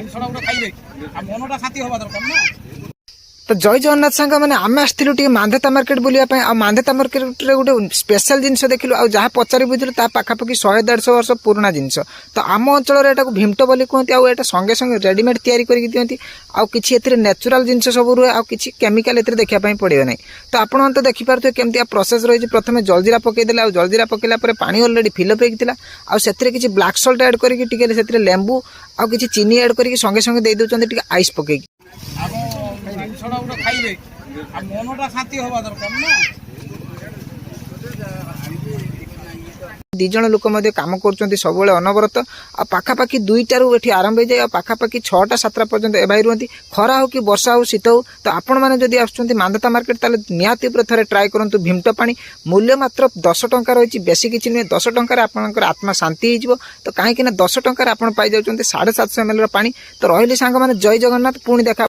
ଜିନିଷଟା ଗୋଟେ ଖାଇବେ ଆଉ ମନଟା ଶାନ୍ତି ହେବା ଦରକାର ନା। तो जय जगन्नाथ सांग मैंने आम आसलु टे मांधाता मार्केट बुलापी आ मांधाता मार्केट गोटे स्पेशल जिनस देखिलु आ जहाँ पचारि बुझिलु ता पाखापाखि 100-150 वर्ष पुराना जिनस। तो आम अंचल एटा भीमट बोली कहते आउ संगे संगे रेडीमेड तैयारी करके दियंती आ किछि एथिरे नेचुरल जिनस सब रुहे आ किछि केमिकल एथिरे देखिया पई पड़ियो नै। तो आपण तो देखि पारथि केमती आ प्रोसेस रही प्रथमे जलजीरा पकई देला आ जलजीरा पकेला परे पानी ऑलरेडी फिलअप होइतिला आ सेथिरे किछि ब्लैक सॉल्ट ऐड करके टिके सेथिरे लेंबू आ किछि चीनी ऐड करके संगे संगे दे दोचंती टिके आइस पकई ଜିନିଷଟା ଗୋଟେ ଖାଇବେ ଆଉ ମନଟା ଶାନ୍ତି ହେବା ଦରକାର ନା। दी जन लोक काम कर सब अनवरत आ पाखापाखि 2टारू एठी आरंभ हो जाए आ पाखापाखि 6टा-7टा पर्यंत एवं रुहति खरा हो कि वर्षा हो शीत हो। तो आपण मैंने जदि आसुँच मांधाता मार्केट ताले निहाती थे ट्राए करूँ भीमट पानी मूल्य मात्र 10 टंका रही बेसी किसी नुहे 10 टंकार आपंकर आत्मा शांति हो। तो कहीं 10 टंकार आप पाई जाऊँ 750 ml पानी। तो रही सांग मैंने जय जगन्नाथ पुणी देखा।